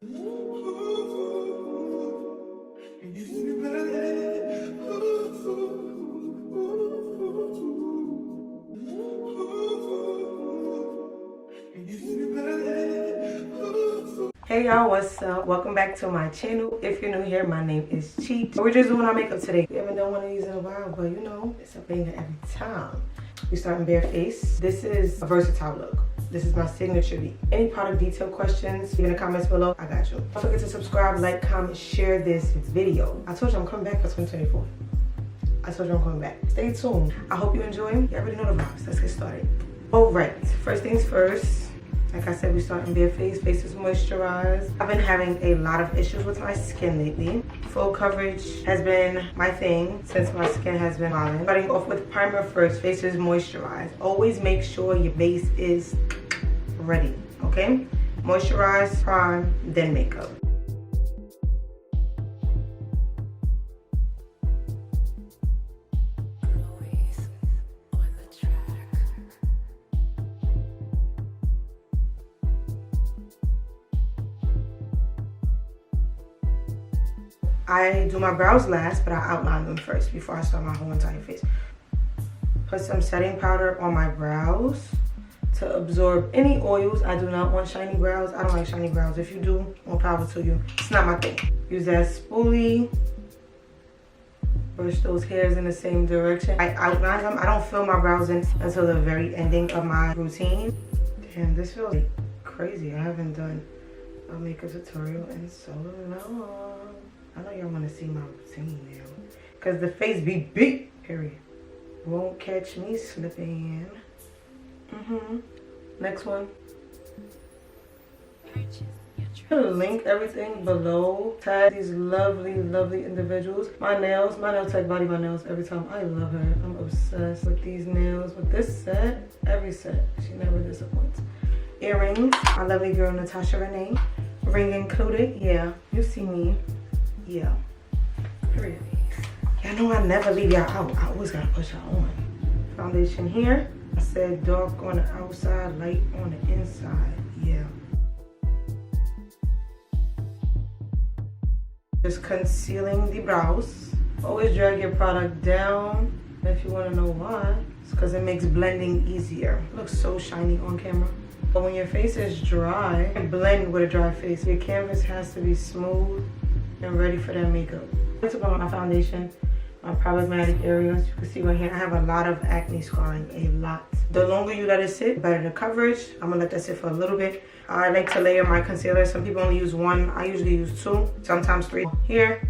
Hey y'all, what's up? Welcome back to my channel. If you're new here, my name is Cheech. We're just doing our makeup today. We haven't done one of these in a while, but you know, it's a banger every time. We starting bare face. This is a versatile look. This is my signature beat. Any product detail questions, leave in the comments below. I got you. Don't forget to subscribe, like, comment, share this video. I told you I'm coming back for 2024. I told you I'm coming back. Stay tuned. I hope you enjoy. You already know the vibes. Let's get started. All right, first things first. Like I said, we starting bare face. Face is moisturized. I've been having a lot of issues with my skin lately. Full coverage has been my thing since my skin has been falling. Starting off with primer first. Face is moisturized. Always make sure your base is ready, okay? Moisturize, prime, then makeup. I do my brows last, but I outline them first before I start my whole entire face. Put some setting powder on my brows to absorb any oils. I do not want shiny brows. I don't like shiny brows. If you do, more power to you. It's not my thing. Use that spoolie. Brush those hairs in the same direction. I outline them. I don't fill my brows in until the very ending of my routine. Damn, this feels like crazy. I haven't done a makeup tutorial in so long. I know y'all want to see my routine now. Because the face be beat, period. Won't catch me slipping. Next one. I'm gonna link everything below. Tag these lovely individuals. My nail tech body my nails every time. I love her. I'm obsessed with these nails. With this set, every set, she never disappoints. Earrings. My lovely girl Natasha Renee. Ring included. Yeah, you see me. Yeah, period. Y'all know I never leave y'all out. I always gotta put y'all on. Foundation here. I said dark on the outside, light on the inside. Yeah. Just concealing the brows. Always drag your product down. If you wanna know why, it's because it makes blending easier. It looks so shiny on camera. But when your face is dry, blend with a dry face. Your canvas has to be smooth and ready for that makeup. I took on my foundation, my problematic areas. You can see right here, I have a lot of acne scarring, a lot. The longer you let it sit, the better the coverage. I'm gonna let that sit for a little bit. I like to layer my concealer. Some people only use one. I usually use two, sometimes three. Here,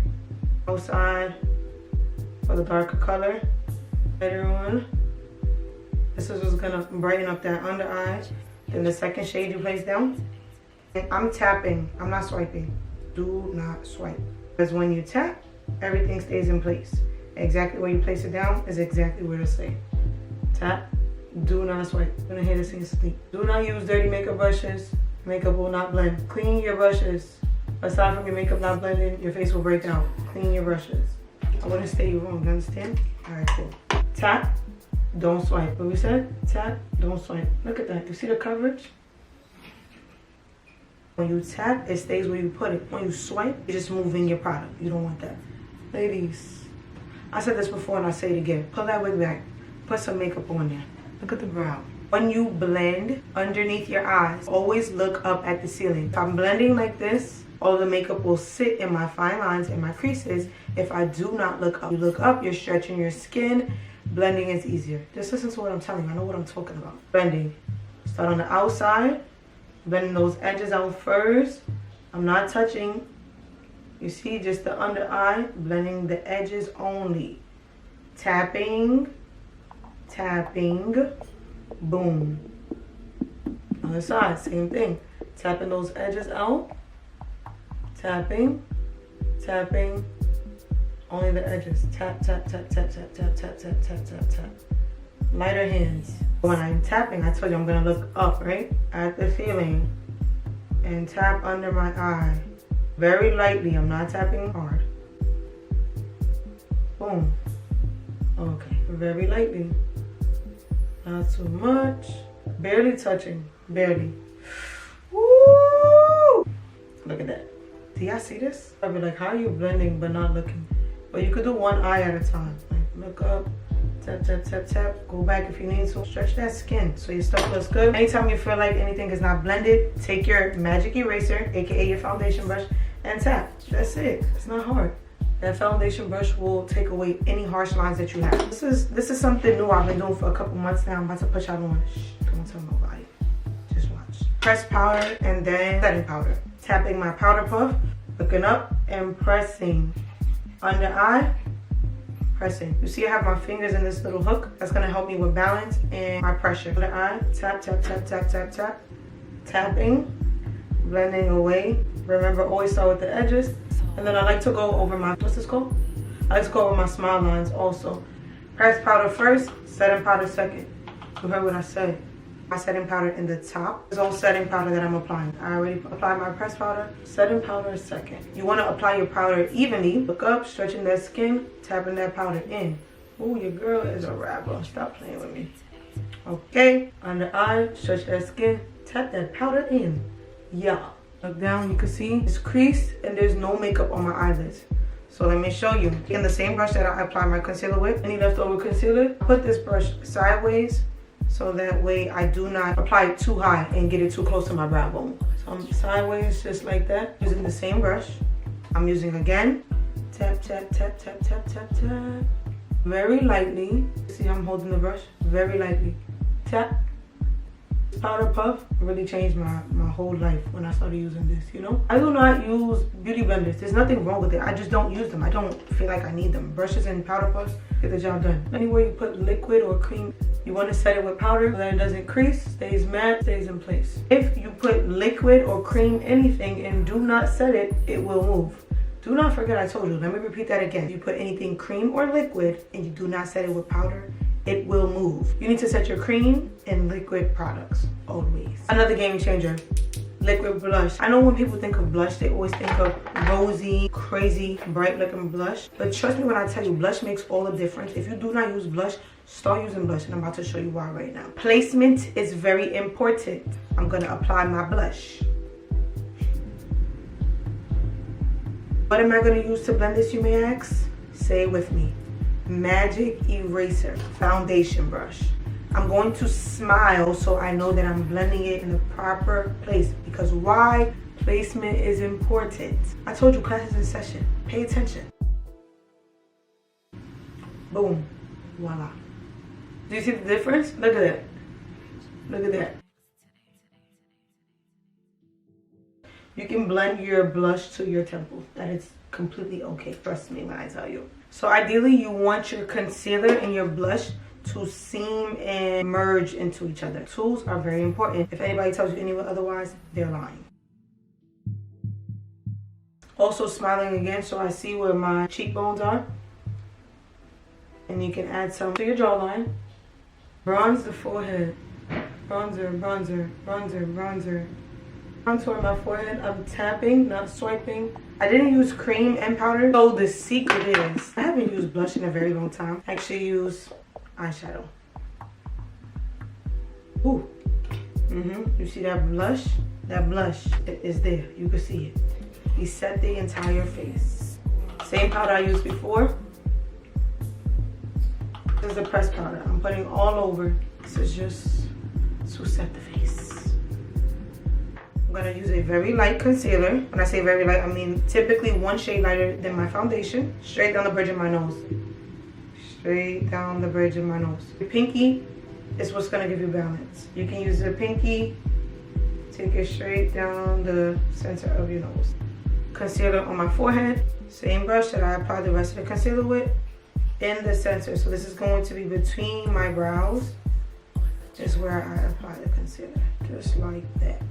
outside for the darker color. Later on, this is what's gonna brighten up that under eye. Then the second shade you place down. And I'm tapping, I'm not swiping. Do not swipe. Because when you tap, everything stays in place. Exactly where you place it down is exactly where to stay. Tap, do not swipe. I'm gonna hit this in sleep. Do not use dirty makeup brushes. Makeup will not blend. Clean your brushes. Aside from your makeup not blending, your face will break out. Clean your brushes. I wouldn't stay you wrong, you understand? All right, cool. Tap, don't swipe. What we said? Tap, don't swipe. Look at that, you see the coverage? When you tap, it stays where you put it. When you swipe, you're just moving your product. You don't want that. Ladies, I said this before and I say it again. Pull that wig back. Put some makeup on there. Look at the brow. When you blend underneath your eyes, always look up at the ceiling. If I'm blending like this, all the makeup will sit in my fine lines and my creases. If I do not look up, you look up, you're stretching your skin. Blending is easier. Just listen to what I'm telling you. I know what I'm talking about. Blending. Start on the outside. Blending those edges out first. I'm not touching. You see, just the under eye. Blending the edges only. Tapping. Tapping. Boom. Other side, same thing. Tapping those edges out. Tapping. Tapping. Only the edges. Tap, tap, tap, tap, tap, tap, tap, tap, tap, tap, tap. Lighter hands. When I'm tapping, I told you I'm gonna look up, right? At the ceiling. And tap under my eye. Very lightly, I'm not tapping hard. Boom. Okay, very lightly. Not too much. Barely touching, barely. Woo! Look at that. Do y'all see this? I'd be like, how are you blending but not looking? But you could do one eye at a time. Like, look up, tap, tap, tap, tap. Go back if you need to. Stretch that skin so your stuff looks good. Anytime you feel like anything is not blended, take your magic eraser, aka your foundation brush, and tap. That's it. It's not hard. That foundation brush will take away any harsh lines that you have. This is something new I've been doing for a couple months now. I'm about to put y'all on. Shh, don't tell nobody. Just watch. Press powder and then setting powder. Tapping my powder puff, looking up and pressing. Under eye, pressing. You see I have my fingers in this little hook. That's gonna help me with balance and my pressure. Under eye, tap, tap, tap, tap, tap, tap. Tapping, blending away. Remember, always start with the edges. And then I like to go over my, what's this called? I like to go over my smile lines also. Press powder first, setting powder second. You heard what I said. My setting powder in the top. It's all setting powder that I'm applying. I already applied my press powder. Setting powder second. You want to apply your powder evenly. Look up, stretching that skin, tapping that powder in. Ooh, your girl is a rapper. Stop playing with me. Okay, under eye, stretch that skin, tap that powder in. Yeah. Look down, you can see it's creased and there's no makeup on my eyelids. So let me show you. In the same brush that I apply my concealer with, any leftover concealer, put this brush sideways so that way I do not apply it too high and get it too close to my brow bone. So I'm sideways just like that, using the same brush. I'm using again, tap, tap, tap, tap, tap, tap, tap. Very lightly, see how I'm holding the brush? Very lightly, tap. Powder puff really changed my whole life when I started using this, you know? I do not use beauty blenders. There's nothing wrong with it. I just don't use them. I don't feel like I need them. Brushes and powder puffs get the job done. Anywhere you put liquid or cream, you want to set it with powder so that it doesn't crease, stays matte, stays in place. If you put liquid or cream, anything, and do not set it, it will move. Do not forget I told you. Let me repeat that again. If you put anything cream or liquid and you do not set it with powder, it will move. You need to set your cream and liquid products always. Another game changer, liquid blush. I know when people think of blush, they always think of rosy, crazy, bright looking blush. But trust me when I tell you, blush makes all the difference. If you do not use blush, start using blush, and I'm about to show you why right now. Placement is very important. I'm gonna apply my blush. What am I gonna use to blend this, you may ask? Say it with me. Magic eraser foundation brush. I'm going to smile so I know that I'm blending it in the proper place, because why? Placement is important. I told you, class is in session. Pay attention. Boom. Voila. Do you see the difference? Look at that. Look at that. You can blend your blush to your temple. That is completely okay. Trust me when I tell you. So ideally, you want your concealer and your blush to seam and merge into each other. Tools are very important. If anybody tells you anyone otherwise, they're lying. Also smiling again so I see where my cheekbones are. And you can add some to your jawline. Bronze the forehead. Bronzer, bronzer, bronzer, bronzer. Contour my forehead. I'm tapping, not swiping. I didn't use cream and powder. So the secret is, I haven't used blush in a very long time. I actually use eyeshadow. Ooh. You see that blush? That blush is there. You can see it. You set the entire face. Same powder I used before. This is the pressed powder. I'm putting all over. This is just to set the face. I'm gonna use a very light concealer. When I say very light, I mean typically one shade lighter than my foundation. Straight down the bridge of my nose. Straight down the bridge of my nose. The pinky is what's gonna give you balance. You can use the pinky, take it straight down the center of your nose. Concealer on my forehead. Same brush that I applied the rest of the concealer with, in the center. So this is going to be between my brows. Is where I apply the concealer, just like that.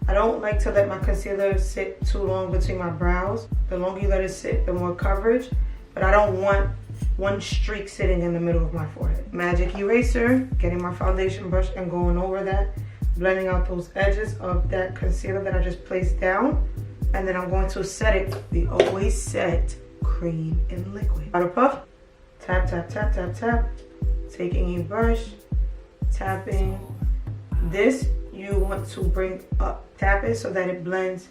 I don't like to let my concealer sit too long between my brows. The longer you let it sit, the more coverage. But I don't want one streak sitting in the middle of my forehead. Magic eraser, getting my foundation brush and going over that, blending out those edges of that concealer that I just placed down. And then I'm going to set it. We always set cream and liquid. Powder puff, tap, tap, tap, tap, tap. Taking a brush, tapping. This you want to bring up. Tap it so that it blends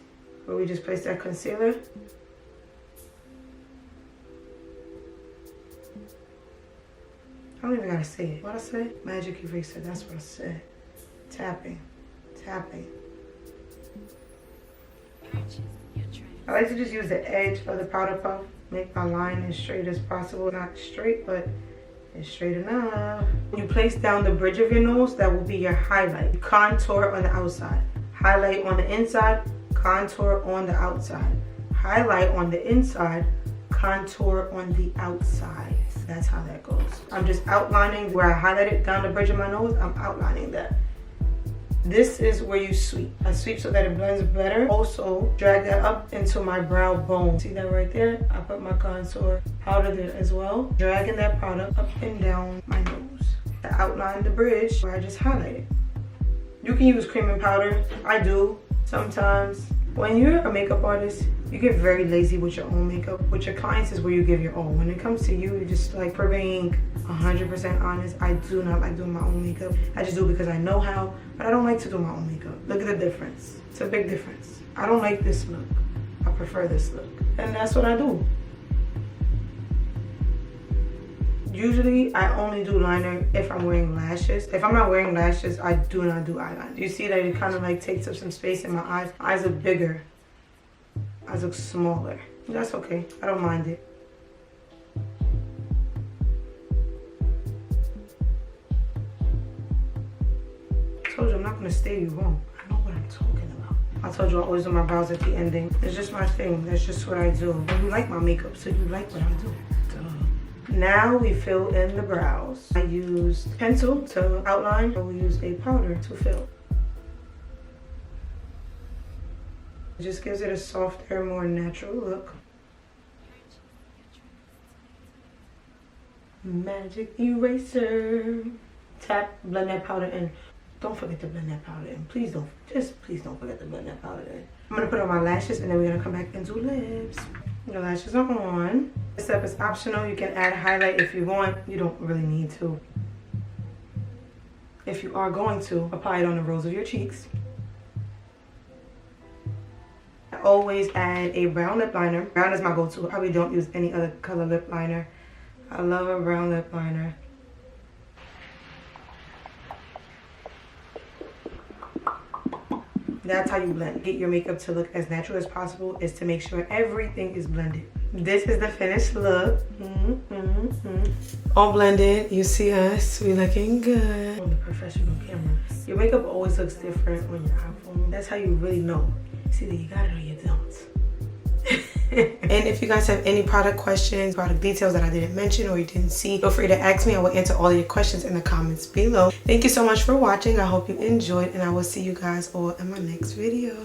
where we just place that concealer. I don't even gotta say it. What I say? Magic eraser, that's what I said. Tapping, tapping. I like to just use the edge of the powder puff, make my line as straight as possible. Not straight, but it's straight enough. When you place down the bridge of your nose, that will be your highlight. Contour on the outside. Highlight on the inside, contour on the outside. Highlight on the inside, contour on the outside. That's how that goes. I'm just outlining where I highlighted down the bridge of my nose. I'm outlining that. This is where you sweep. I sweep so that it blends better. Also, drag that up into my brow bone. See that right there? I put my contour powder there as well. Dragging that powder up and down my nose. To outline the bridge where I just highlighted. You can use cream and powder. I do sometimes. When you're a makeup artist, you get very lazy with your own makeup. With your clients is where you give your all. When it comes to you, you're just like, for being 100% honest, I do not like doing my own makeup. I just do it because I know how, but I don't like to do my own makeup. Look at the difference. It's a big difference. I don't like this look. I prefer this look. And that's what I do. Usually, I only do liner if I'm wearing lashes. If I'm not wearing lashes, I do not do eyeliner. You see that it kind of like takes up some space in my eyes. My eyes look bigger. Eyes look smaller. That's okay. I don't mind it. I told you I'm not going to steer you wrong. I know what I'm talking about. I told you I always do my brows at the ending. It's just my thing. That's just what I do. And you like my makeup, so you like what I do. Now we fill in the brows. I used pencil to outline, and we use a powder to fill. It just gives it a softer, more natural look. Magic eraser. Tap, blend that powder in. Don't forget to blend that powder in. Please don't. Just please don't forget to blend that powder in. I'm gonna put on my lashes and then we're gonna come back and do lips. Your lashes are on. This step is optional. You can add highlight if you want. You don't really need to. If you are going to, apply it on the rows of your cheeks. I always add a brown lip liner. Brown is my go-to. I probably don't use any other color lip liner. I love a brown lip liner. That's how you blend. Get your makeup to look as natural as possible, is to make sure everything is blended. This is the finished look. All blended. You see us. We looking good. On the professional camera. Your makeup always looks different on your iPhone. That's how you really know. It's either you got it or you don't. And if you guys have any product questions, product details that I didn't mention or you didn't see, feel free to ask me. I will answer all of your questions in the comments below. Thank you so much for watching. I hope you enjoyed, and I will see you guys all in my next video.